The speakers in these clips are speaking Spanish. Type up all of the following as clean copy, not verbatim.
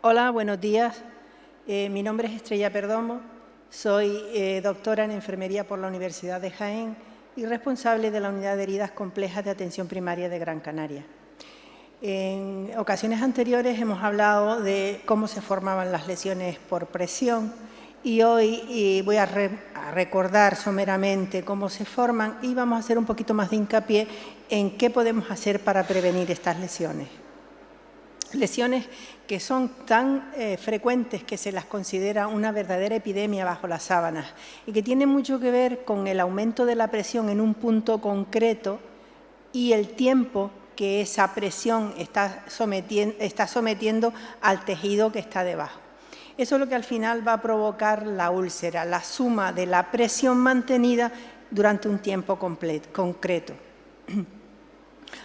Hola, buenos días. Mi nombre es Estrella Perdomo, soy doctora en Enfermería por la Universidad de Jaén y responsable de la Unidad de Heridas Complejas de Atención Primaria de Gran Canaria. En ocasiones anteriores hemos hablado de cómo se formaban las lesiones por presión y hoy voy a recordar someramente cómo se forman y vamos a hacer un poquito más de hincapié en qué podemos hacer para prevenir estas lesiones. Lesiones que son tan frecuentes que se las considera una verdadera epidemia bajo las sábanas y que tienen mucho que ver con el aumento de la presión en un punto concreto y el tiempo que esa presión está sometiendo al tejido que está debajo. Eso es lo que al final va a provocar la úlcera, la suma de la presión mantenida durante un tiempo concreto.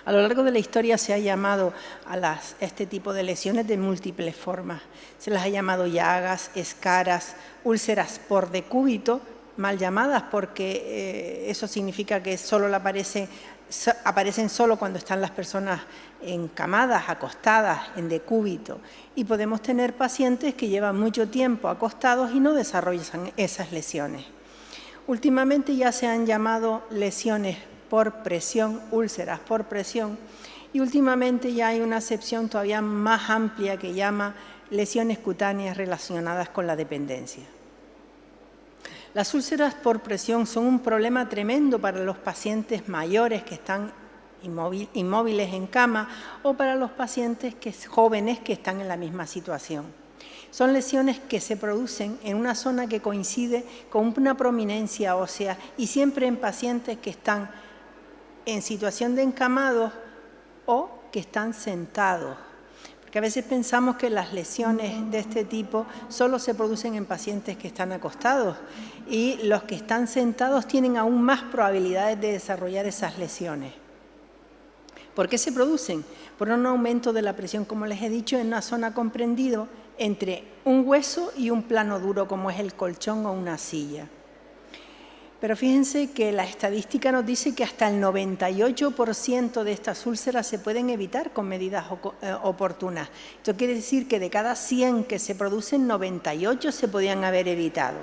A lo largo de la historia se ha llamado a este tipo de lesiones de múltiples formas. Se las ha llamado llagas, escaras, úlceras por decúbito, mal llamadas porque eso significa que solo aparecen solo cuando están las personas encamadas, acostadas, en decúbito. Y podemos tener pacientes que llevan mucho tiempo acostados y no desarrollan esas lesiones. Últimamente ya se han llamado lesiones por presión, úlceras por presión, y últimamente ya hay una acepción todavía más amplia que llama lesiones cutáneas relacionadas con la dependencia. Las úlceras por presión son un problema tremendo para los pacientes mayores que están inmóviles en cama o para los pacientes jóvenes que están en la misma situación. Son lesiones que se producen en una zona que coincide con una prominencia ósea y siempre en pacientes que están en situación de encamados o que están sentados. Porque a veces pensamos que las lesiones de este tipo solo se producen en pacientes que están acostados y los que están sentados tienen aún más probabilidades de desarrollar esas lesiones. ¿Por qué se producen? Por un aumento de la presión, como les he dicho, en una zona comprendido entre un hueso y un plano duro como es el colchón o una silla. Pero fíjense que la estadística nos dice que hasta el 98% de estas úlceras se pueden evitar con medidas oportunas. Esto quiere decir que de cada 100 que se producen, 98 se podían haber evitado.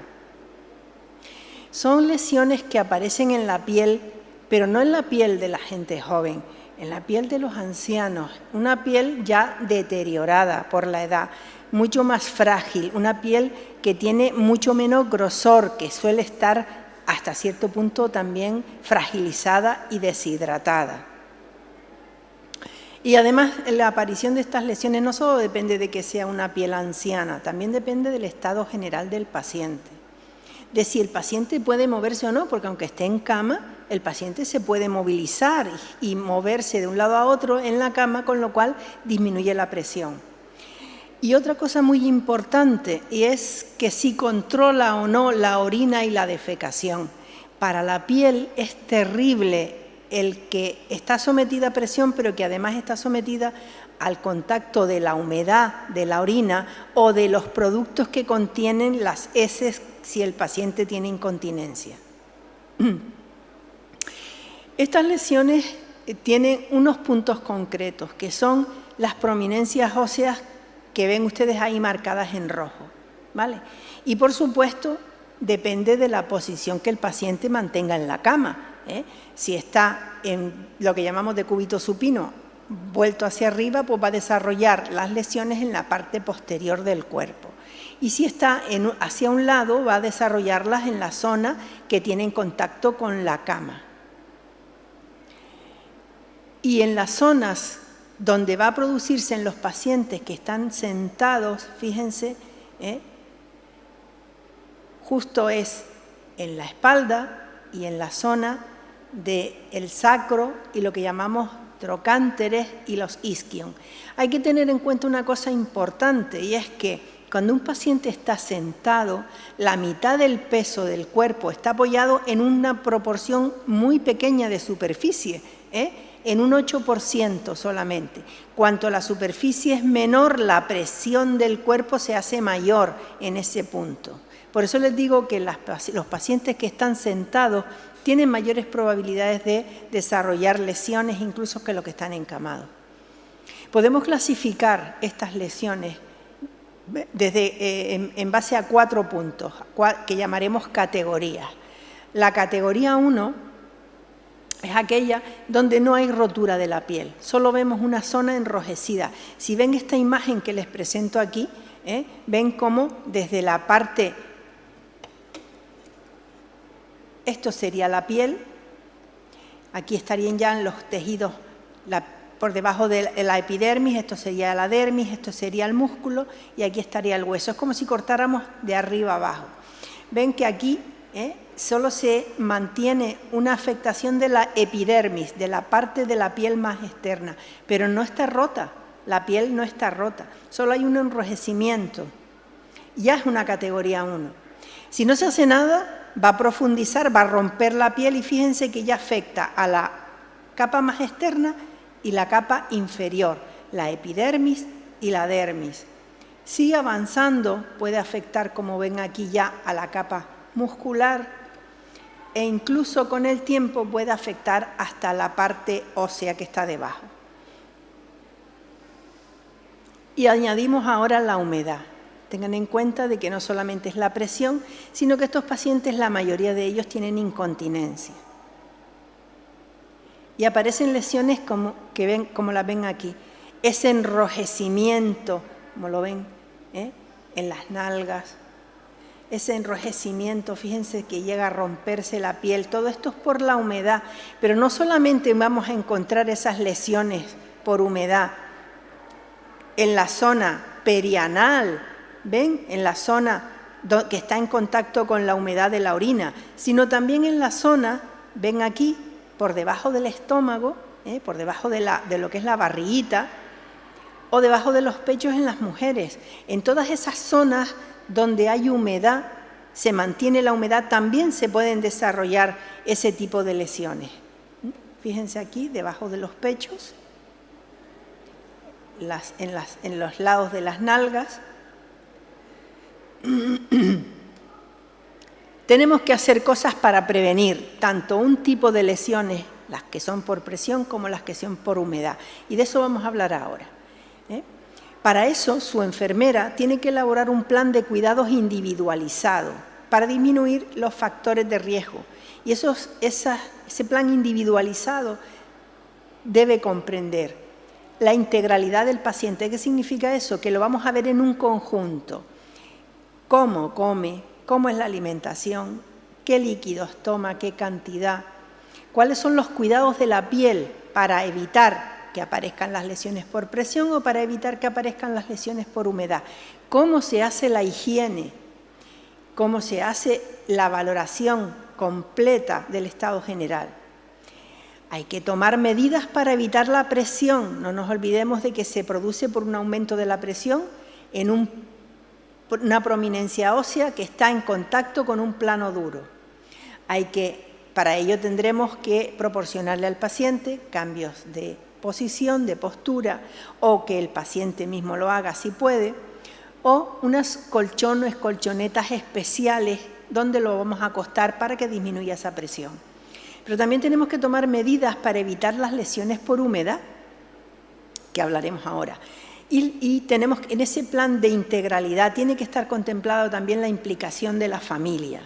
Son lesiones que aparecen en la piel, pero no en la piel de la gente joven, en la piel de los ancianos, una piel ya deteriorada por la edad, mucho más frágil, una piel que tiene mucho menos grosor, que suele estar hasta cierto punto también fragilizada y deshidratada. Y además la aparición de estas lesiones no solo depende de que sea una piel anciana, también depende del estado general del paciente, de si el paciente puede moverse o no, porque aunque esté en cama, el paciente se puede movilizar y moverse de un lado a otro en la cama, con lo cual disminuye la presión. Y otra cosa muy importante y es que si controla o no la orina y la defecación. Para la piel es terrible el que está sometida a presión, pero que además está sometida al contacto de la humedad de la orina o de los productos que contienen las heces si el paciente tiene incontinencia. Estas lesiones tienen unos puntos concretos que son las prominencias óseas que ven ustedes ahí marcadas en rojo, ¿vale? Y por supuesto depende de la posición que el paciente mantenga en la cama, ¿eh? Si está en lo que llamamos decúbito supino, vuelto hacia arriba, pues va a desarrollar las lesiones en la parte posterior del cuerpo. Y si está hacia un lado, va a desarrollarlas en la zona que tiene contacto con la cama. Y en las zonas donde va a producirse en los pacientes que están sentados, fíjense, justo es en la espalda y en la zona del sacro y lo que llamamos trocánteres y los isquion. Hay que tener en cuenta una cosa importante y es que cuando un paciente está sentado, la mitad del peso del cuerpo está apoyado en una proporción muy pequeña de superficie, en un 8% solamente. Cuanto la superficie es menor, la presión del cuerpo se hace mayor en ese punto. Por eso les digo que los pacientes que están sentados tienen mayores probabilidades de desarrollar lesiones incluso que los que están encamados. Podemos clasificar estas lesiones en base a 4 puntos, que llamaremos categorías. La categoría 1 es aquella donde no hay rotura de la piel, solo vemos una zona enrojecida. Si ven esta imagen que les presento aquí, ven cómo desde la parte, esto sería la piel, aquí estarían ya los tejidos por debajo de la epidermis, esto sería la dermis, esto sería el músculo y aquí estaría el hueso. Es como si cortáramos de arriba abajo. Ven que aquí solo se mantiene una afectación de la epidermis, de la parte de la piel más externa, pero no está rota, la piel no está rota, solo hay un enrojecimiento. Ya es una categoría 1. Si no se hace nada, va a profundizar, va a romper la piel y fíjense que ya afecta a la capa más externa y la capa inferior, la epidermis y la dermis. Sigue avanzando, puede afectar, como ven aquí ya, a la capa muscular e incluso con el tiempo puede afectar hasta la parte ósea que está debajo. Y añadimos ahora la humedad. Tengan en cuenta de que no solamente es la presión, sino que estos pacientes, la mayoría de ellos tienen incontinencia. Y aparecen lesiones como las ven aquí. Ese enrojecimiento, como lo ven, en las nalgas. Ese enrojecimiento, fíjense que llega a romperse la piel. Todo esto es por la humedad. Pero no solamente vamos a encontrar esas lesiones por humedad en la zona perianal, ¿ven? En la zona que está en contacto con la humedad de la orina, sino también en la zona, ven aquí, por debajo del estómago, por debajo de lo que es la barriguita, o debajo de los pechos en las mujeres. En todas esas zonas donde hay humedad, se mantiene la humedad, también se pueden desarrollar ese tipo de lesiones. Fíjense aquí, debajo de los pechos, en los lados de las nalgas. Tenemos que hacer cosas para prevenir tanto un tipo de lesiones, las que son por presión, como las que son por humedad. Y de eso vamos a hablar ahora. Para eso, su enfermera tiene que elaborar un plan de cuidados individualizado para disminuir los factores de riesgo. Y ese plan individualizado debe comprender la integralidad del paciente. ¿Qué significa eso? Que lo vamos a ver en un conjunto. Cómo come, cómo es la alimentación, qué líquidos toma, qué cantidad, cuáles son los cuidados de la piel para evitar que aparezcan las lesiones por presión o para evitar que aparezcan las lesiones por humedad, cómo se hace la higiene, cómo se hace la valoración completa del estado general. Hay que tomar medidas para evitar la presión, no nos olvidemos de que se produce por un aumento de la presión en una prominencia ósea que está en contacto con un plano duro. Para ello tendremos que proporcionarle al paciente cambios de posición, de postura, o que el paciente mismo lo haga si puede, o unas colchones, colchonetas especiales donde lo vamos a acostar para que disminuya esa presión. Pero también tenemos que tomar medidas para evitar las lesiones por humedad, que hablaremos ahora. Y tenemos, en ese plan de integralidad tiene que estar contemplado también la implicación de la familia.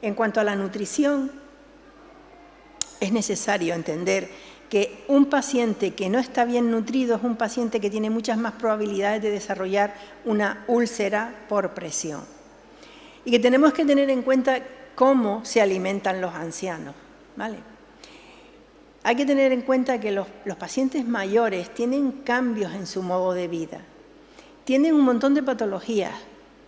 En cuanto a la nutrición, es necesario entender que un paciente que no está bien nutrido es un paciente que tiene muchas más probabilidades de desarrollar una úlcera por presión. Y que tenemos que tener en cuenta cómo se alimentan los ancianos, ¿vale? Hay que tener en cuenta que los pacientes mayores tienen cambios en su modo de vida, tienen un montón de patologías.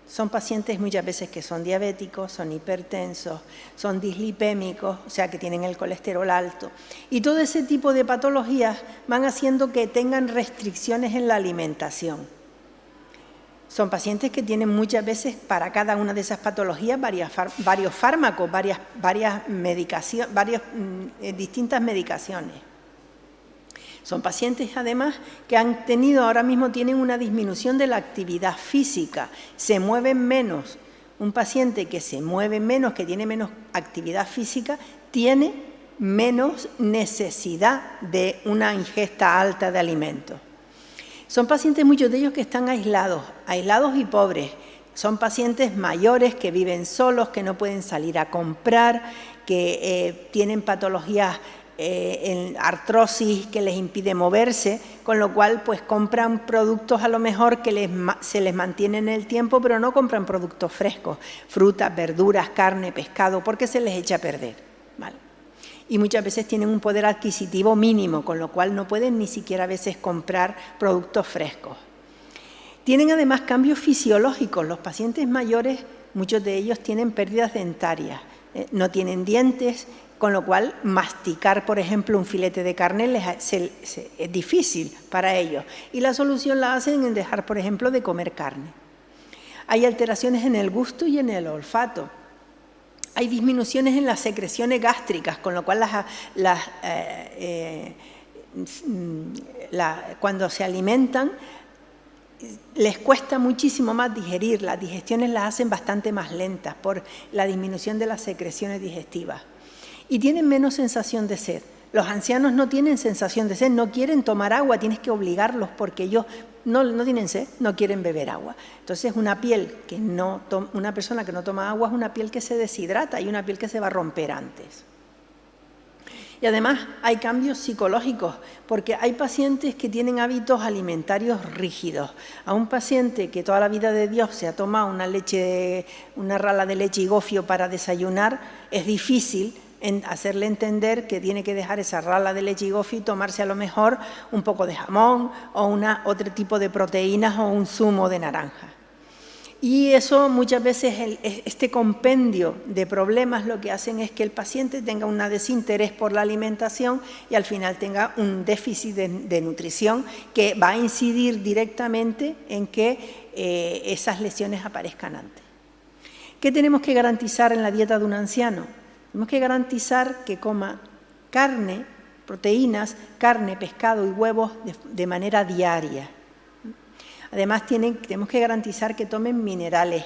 Son pacientes muchas veces que son diabéticos, son hipertensos, son dislipémicos, o sea que tienen el colesterol alto. Y todo ese tipo de patologías van haciendo que tengan restricciones en la alimentación. Son pacientes que tienen muchas veces para cada una de esas patologías varios fármacos, distintas medicaciones. Son pacientes además que ahora mismo tienen una disminución de la actividad física, se mueven menos. Un paciente que se mueve menos, que tiene menos actividad física, tiene menos necesidad de una ingesta alta de alimentos. Son pacientes, muchos de ellos, que están aislados y pobres. Son pacientes mayores que viven solos, que no pueden salir a comprar, que tienen patologías en artrosis que les impide moverse, con lo cual pues compran productos a lo mejor que se les mantiene en el tiempo, pero no compran productos frescos, frutas, verduras, carne, pescado, porque se les echa a perder, ¿vale? Y muchas veces tienen un poder adquisitivo mínimo, con lo cual no pueden ni siquiera a veces comprar productos frescos. Tienen además cambios fisiológicos. Los pacientes mayores, muchos de ellos tienen pérdidas dentarias, no tienen dientes, con lo cual masticar, por ejemplo, un filete de carne es difícil para ellos. Y la solución la hacen en dejar, por ejemplo, de comer carne. Hay alteraciones en el gusto y en el olfato. Hay disminuciones en las secreciones gástricas, con lo cual cuando se alimentan les cuesta muchísimo más digerir. Las digestiones las hacen bastante más lentas por la disminución de las secreciones digestivas. Y tienen menos sensación de sed. Los ancianos no tienen sensación de sed, no quieren tomar agua, tienes que obligarlos porque ellos no tienen sed, no quieren beber agua. Entonces una persona que no toma agua es una piel que se deshidrata y una piel que se va a romper antes. Y además hay cambios psicológicos, porque hay pacientes que tienen hábitos alimentarios rígidos. A un paciente que toda la vida de Dios se ha tomado una rala de leche y gofio para desayunar, es difícil hacerle entender que tiene que dejar esa rala de leche y gofio y tomarse a lo mejor un poco de jamón o otro tipo de proteínas o un zumo de naranja. Y eso muchas veces, este compendio de problemas, lo que hacen es que el paciente tenga un desinterés por la alimentación y al final tenga un déficit de nutrición que va a incidir directamente en que esas lesiones aparezcan antes. ¿Qué tenemos que garantizar en la dieta de un anciano? Tenemos que garantizar que coma carne, proteínas, carne, pescado y huevos de manera diaria. Además, tenemos que garantizar que tomen minerales,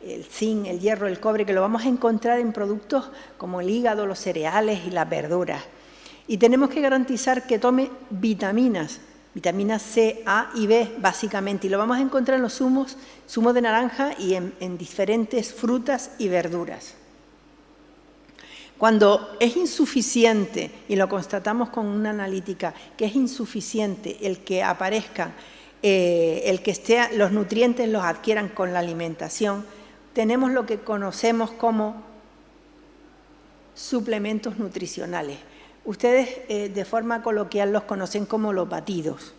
el zinc, el hierro, el cobre, que lo vamos a encontrar en productos como el hígado, los cereales y las verduras. Y tenemos que garantizar que tome vitaminas C, A y B, básicamente, y lo vamos a encontrar en los zumo de naranja y en diferentes frutas y verduras. Cuando es insuficiente, y lo constatamos con una analítica, que es insuficiente el que aparezcan, los nutrientes los adquieran con la alimentación, tenemos lo que conocemos como suplementos nutricionales. Ustedes de forma coloquial los conocen como los batidos.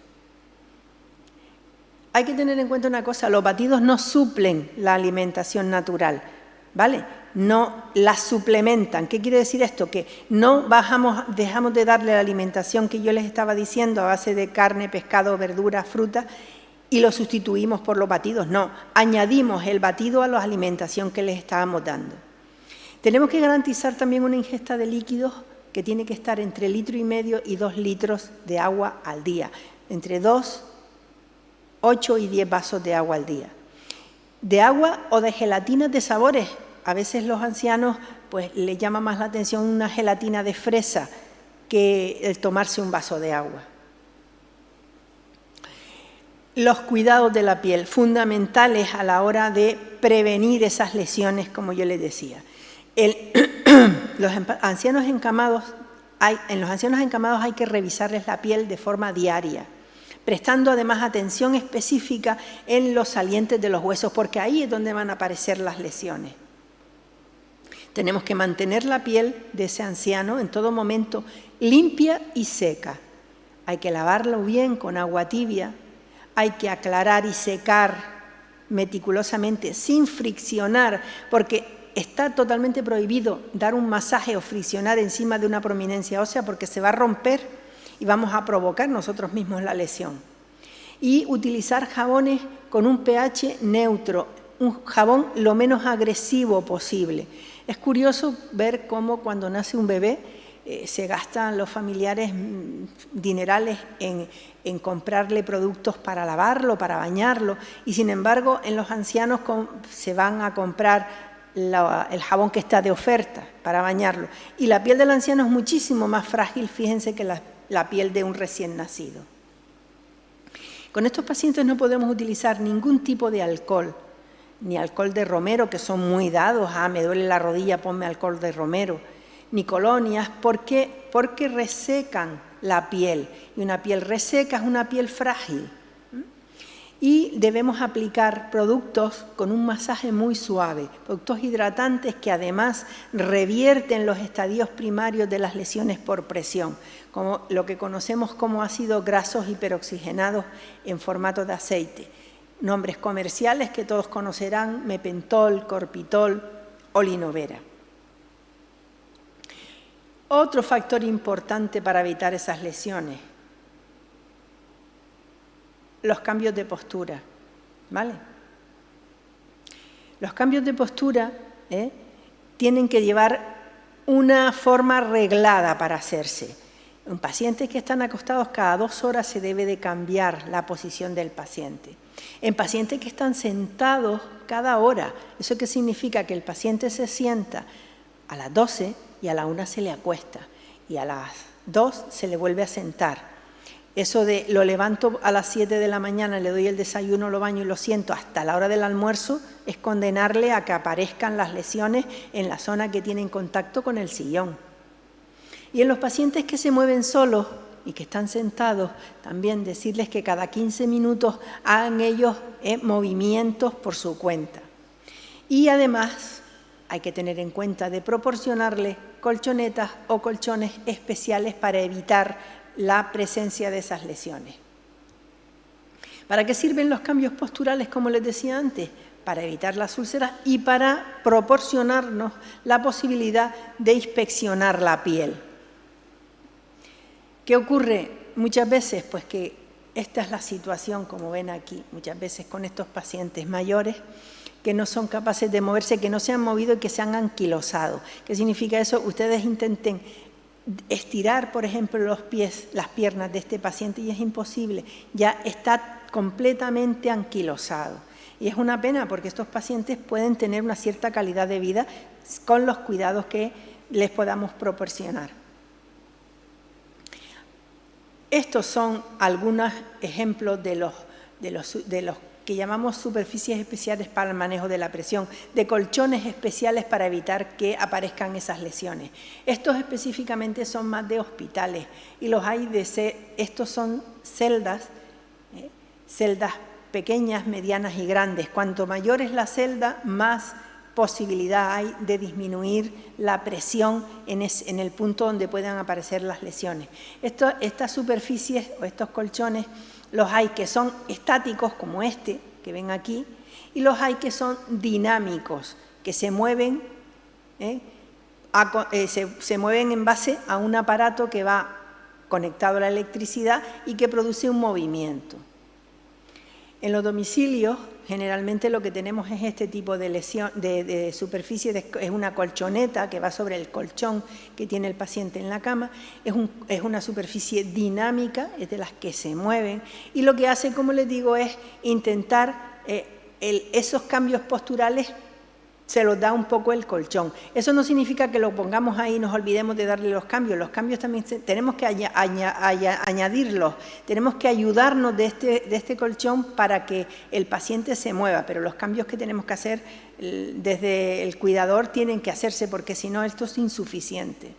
Hay que tener en cuenta una cosa, los batidos no suplen la alimentación natural, ¿vale? No la suplementan. ¿Qué quiere decir esto? Que no dejamos de darle la alimentación que yo les estaba diciendo a base de carne, pescado, verduras, frutas y lo sustituimos por los batidos. No, añadimos el batido a la alimentación que les estábamos dando. Tenemos que garantizar también una ingesta de líquidos que tiene que estar entre 1,5 litros y 2 litros de agua al día, entre 2, 8 y 10 vasos de agua al día. De agua o de gelatinas de sabores. A veces los ancianos pues les llama más la atención una gelatina de fresa que el tomarse un vaso de agua. Los cuidados de la piel, fundamentales a la hora de prevenir esas lesiones, como yo les decía. En los ancianos encamados hay que revisarles la piel de forma diaria, prestando además atención específica en los salientes de los huesos, porque ahí es donde van a aparecer las lesiones. Tenemos que mantener la piel de ese anciano en todo momento limpia y seca. Hay que lavarlo bien con agua tibia, hay que aclarar y secar meticulosamente, sin friccionar, porque está totalmente prohibido dar un masaje o friccionar encima de una prominencia ósea porque se va a romper y vamos a provocar nosotros mismos la lesión. Y utilizar jabones con un pH neutro, un jabón lo menos agresivo posible. Es curioso ver cómo cuando nace un bebé se gastan los familiares dinerales en comprarle productos para lavarlo, para bañarlo, y sin embargo en los ancianos se van a comprar el jabón que está de oferta para bañarlo. Y la piel del anciano es muchísimo más frágil, fíjense, que la piel de un recién nacido. Con estos pacientes no podemos utilizar ningún tipo de alcohol, ni alcohol de romero, que son muy dados, me duele la rodilla, ponme alcohol de romero, ni colonias, porque resecan la piel, y una piel reseca es una piel frágil. Y debemos aplicar productos con un masaje muy suave, productos hidratantes que además revierten los estadios primarios de las lesiones por presión, como lo que conocemos como ácidos grasos hiperoxigenados en formato de aceite. Nombres comerciales que todos conocerán: Mepentol, Corpitol o Linovera. Otro factor importante para evitar esas lesiones: los cambios de postura, ¿vale? Los cambios de postura tienen que llevar una forma reglada para hacerse. En pacientes que están acostados, cada 2 horas se debe de cambiar la posición del paciente. En pacientes que están sentados, cada hora. ¿Eso qué significa? Que el paciente se sienta a las 12 y a la 1 se le acuesta, y a las 2 se le vuelve a sentar. Eso de lo levanto a las 7 de la mañana, le doy el desayuno, lo baño y lo siento hasta la hora del almuerzo, es condenarle a que aparezcan las lesiones en la zona que tienen contacto con el sillón. Y en los pacientes que se mueven solos y que están sentados, también decirles que cada 15 minutos hagan ellos movimientos por su cuenta. Y además hay que tener en cuenta de proporcionarles colchonetas o colchones especiales para evitar la presencia de esas lesiones. ¿Para qué sirven los cambios posturales, como les decía antes? Para evitar las úlceras y para proporcionarnos la posibilidad de inspeccionar la piel. ¿Qué ocurre muchas veces? Pues que esta es la situación, como ven aquí, muchas veces con estos pacientes mayores que no son capaces de moverse, que no se han movido y que se han anquilosado. ¿Qué significa eso? Ustedes intenten estirar, por ejemplo, los pies, las piernas de este paciente y es imposible, ya está completamente anquilosado. Y es una pena porque estos pacientes pueden tener una cierta calidad de vida con los cuidados que les podamos proporcionar. Estos son algunos ejemplos de los que llamamos superficies especiales para el manejo de la presión, de colchones especiales para evitar que aparezcan esas lesiones. Estos específicamente son más de hospitales y los hay estos son celdas pequeñas, medianas y grandes. Cuanto mayor es la celda, más posibilidad hay de disminuir la presión en el punto donde puedan aparecer las lesiones. Estas superficies o estos colchones los hay que son estáticos, como este que ven aquí, y los hay que son dinámicos, que se mueven, se mueven en base a un aparato que va conectado a la electricidad y que produce un movimiento. En los domicilios, generalmente lo que tenemos es este tipo de superficie, es una colchoneta que va sobre el colchón que tiene el paciente en la cama, es una superficie dinámica, es de las que se mueven, y lo que hace, como les digo, es intentar esos cambios posturales se los da un poco el colchón. Eso no significa que lo pongamos ahí y nos olvidemos de darle los cambios también tenemos que añadirlos, tenemos que ayudarnos de este colchón para que el paciente se mueva, pero los cambios que tenemos que hacer desde el cuidador tienen que hacerse porque si no esto es insuficiente.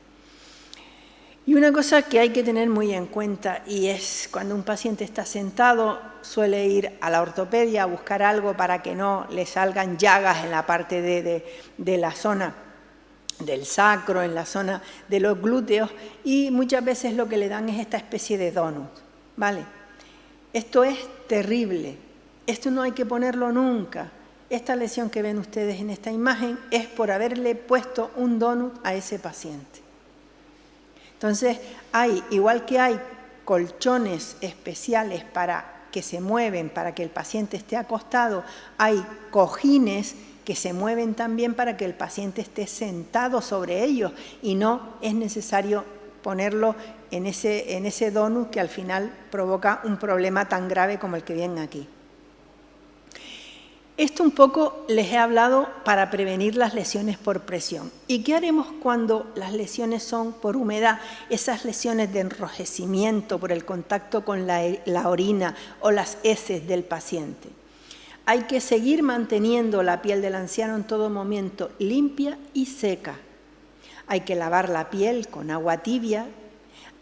Y una cosa que hay que tener muy en cuenta y es cuando un paciente está sentado suele ir a la ortopedia a buscar algo para que no le salgan llagas en la parte de la zona del sacro, en la zona de los glúteos y muchas veces lo que le dan es esta especie de donut, ¿vale? Esto es terrible, esto no hay que ponerlo nunca. Esta lesión que ven ustedes en esta imagen es por haberle puesto un donut a ese paciente. Entonces, igual que hay colchones especiales para que se mueven, para que el paciente esté acostado, hay cojines que se mueven también para que el paciente esté sentado sobre ellos y no es necesario ponerlo en ese donut que al final provoca un problema tan grave como el que ven aquí. esto un poco les he hablado para prevenir las lesiones por presión. ¿Y qué haremos cuando las lesiones son por humedad? Esas lesiones de enrojecimiento por el contacto con la orina o las heces del paciente. Hay que seguir manteniendo la piel del anciano en todo momento limpia y seca. Hay que lavar la piel con agua tibia,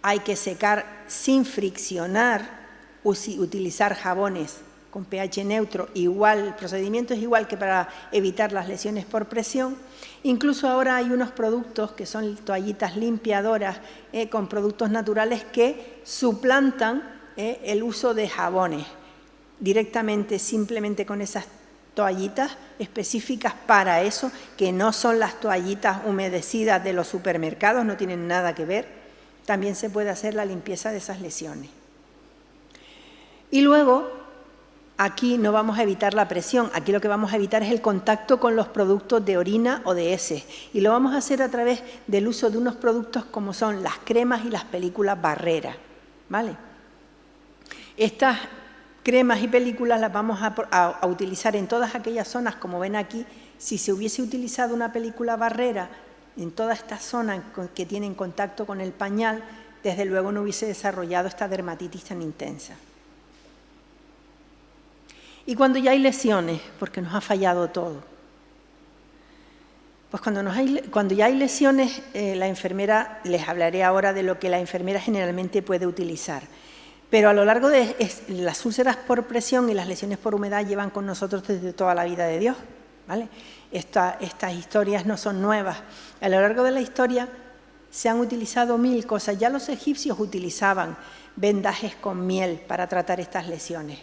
hay que secar sin friccionar, utilizar jabones con pH neutro, igual, el procedimiento es igual que para evitar las lesiones por presión. Incluso ahora hay unos productos que son toallitas limpiadoras con productos naturales que suplantan el uso de jabones directamente, simplemente con esas toallitas específicas para eso, que no son las toallitas humedecidas de los supermercados, no tienen nada que ver. También se puede hacer la limpieza de esas lesiones. Y luego, aquí no vamos a evitar la presión, aquí lo que vamos a evitar es el contacto con los productos de orina o de heces. Y lo vamos a hacer a través del uso de unos productos como son las cremas y las películas barreras, ¿vale? Estas cremas y películas las vamos a utilizar en todas aquellas zonas, como ven aquí. Si se hubiese utilizado una película barrera en toda esta zona que tienen contacto con el pañal, desde luego no hubiese desarrollado esta dermatitis tan intensa. Y cuando ya hay lesiones, porque nos ha fallado todo, pues cuando ya hay lesiones, la enfermera, les hablaré ahora de lo que la enfermera generalmente puede utilizar. Pero a lo largo de las úlceras por presión y las lesiones por humedad llevan con nosotros desde toda la vida de Dios, ¿vale? Estas historias no son nuevas. A lo largo de la historia se han utilizado 1000 cosas. Ya los egipcios utilizaban vendajes con miel para tratar estas lesiones.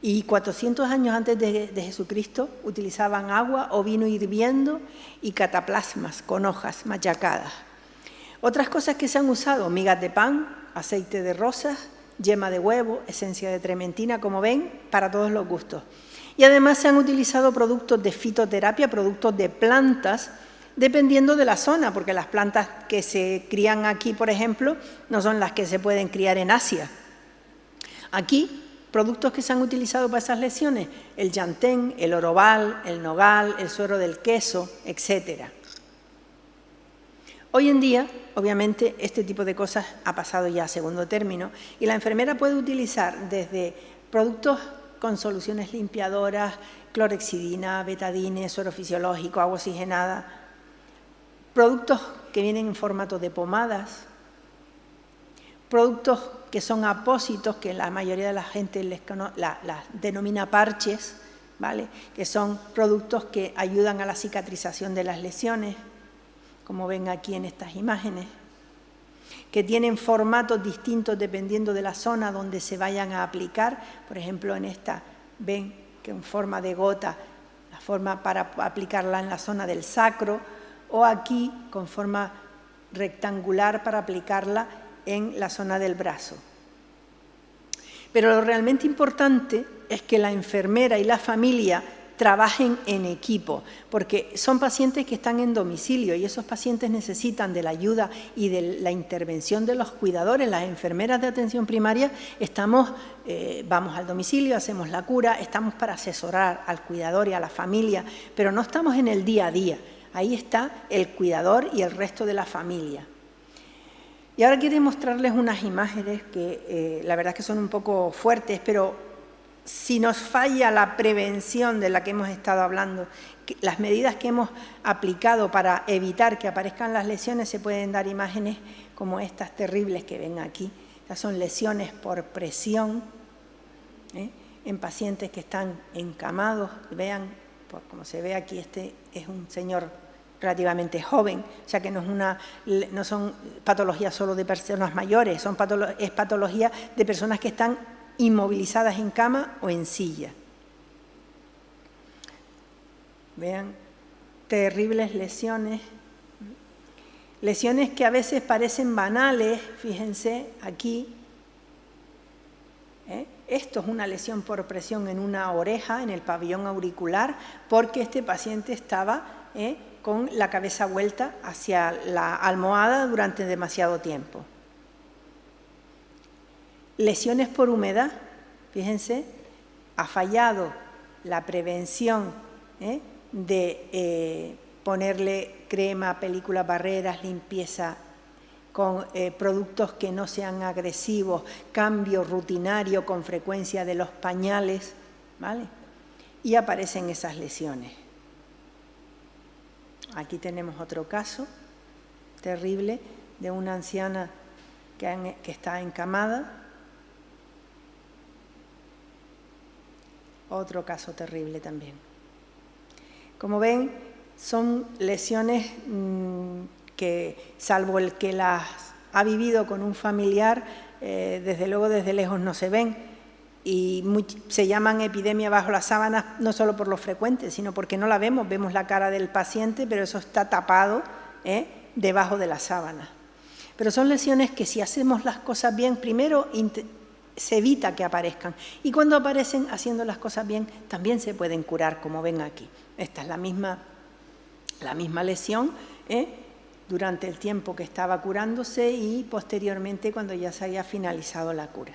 Y 400 años antes de Jesucristo utilizaban agua o vino hirviendo y cataplasmas con hojas machacadas. Otras cosas que se han usado: migas de pan, aceite de rosas, yema de huevo, esencia de trementina, como ven, para todos los gustos. Y además se han utilizado productos de fitoterapia, productos de plantas, dependiendo de la zona, porque las plantas que se crían aquí, por ejemplo, no son las que se pueden criar en Asia. Aquí, productos que se han utilizado para esas lesiones: el llantén, el orobal, el nogal, el suero del queso, etc. Hoy en día, obviamente, este tipo de cosas ha pasado ya a segundo término y la enfermera puede utilizar desde productos con soluciones limpiadoras, clorhexidina, betadine, suero fisiológico, agua oxigenada, productos que vienen en formato de pomadas, productos que son apósitos, que la mayoría de la gente las denomina parches, ¿vale? Que son productos que ayudan a la cicatrización de las lesiones, como ven aquí en estas imágenes, que tienen formatos distintos dependiendo de la zona donde se vayan a aplicar. Por ejemplo, en esta ven que en forma de gota, la forma para aplicarla en la zona del sacro, o aquí con forma rectangular para aplicarla en la zona del brazo. Pero lo realmente importante es que la enfermera y la familia trabajen en equipo, porque son pacientes que están en domicilio y esos pacientes necesitan de la ayuda y de la intervención de los cuidadores. Las enfermeras de atención primaria vamos al domicilio, hacemos la cura, estamos para asesorar al cuidador y a la familia, pero no estamos en el día a día. Ahí está el cuidador y el resto de la familia. Y ahora quiero mostrarles unas imágenes que la verdad es que son un poco fuertes, pero si nos falla la prevención de la que hemos estado hablando, las medidas que hemos aplicado para evitar que aparezcan las lesiones, se pueden dar imágenes como estas terribles que ven aquí. Estas son lesiones por presión en pacientes que están encamados. Vean, como se ve aquí, este es un señor relativamente joven, o sea que no son patologías solo de personas mayores, es patología de personas que están inmovilizadas en cama o en silla. Vean, terribles lesiones. Lesiones que a veces parecen banales, fíjense aquí. Esto es una lesión por presión en una oreja, en el pabellón auricular, porque este paciente estaba con la cabeza vuelta hacia la almohada durante demasiado tiempo. Lesiones por humedad, fíjense, ha fallado la prevención de ponerle crema, películas barreras, limpieza con productos que no sean agresivos, cambio rutinario con frecuencia de los pañales, ¿vale? Y aparecen esas lesiones. Aquí tenemos otro caso terrible de una anciana que está encamada. Otro caso terrible también. Como ven, son lesiones que, salvo el que las ha vivido con un familiar, desde luego desde lejos no se ven, y se llaman epidemia bajo las sábanas no solo por lo frecuente, sino porque no la vemos, vemos la cara del paciente, pero eso está tapado debajo de la sábana. Pero son lesiones que si hacemos las cosas bien, primero se evita que aparezcan, y cuando aparecen haciendo las cosas bien también se pueden curar, como ven aquí. Esta es la misma lesión durante el tiempo que estaba curándose y posteriormente cuando ya se haya finalizado la cura.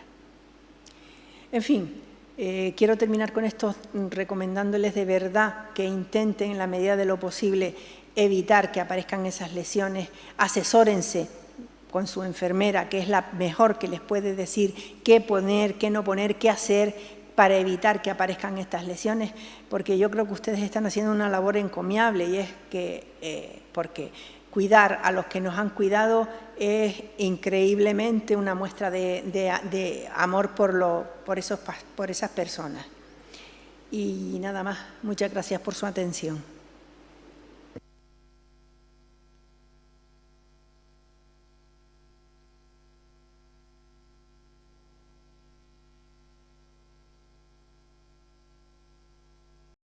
En fin, quiero terminar con esto recomendándoles de verdad que intenten en la medida de lo posible evitar que aparezcan esas lesiones. Asesórense con su enfermera, que es la mejor que les puede decir qué poner, qué no poner, qué hacer para evitar que aparezcan estas lesiones, porque yo creo que ustedes están haciendo una labor encomiable, y es que, porque cuidar a los que nos han cuidado es increíblemente una muestra de amor por esas personas. Y nada más, muchas gracias por su atención.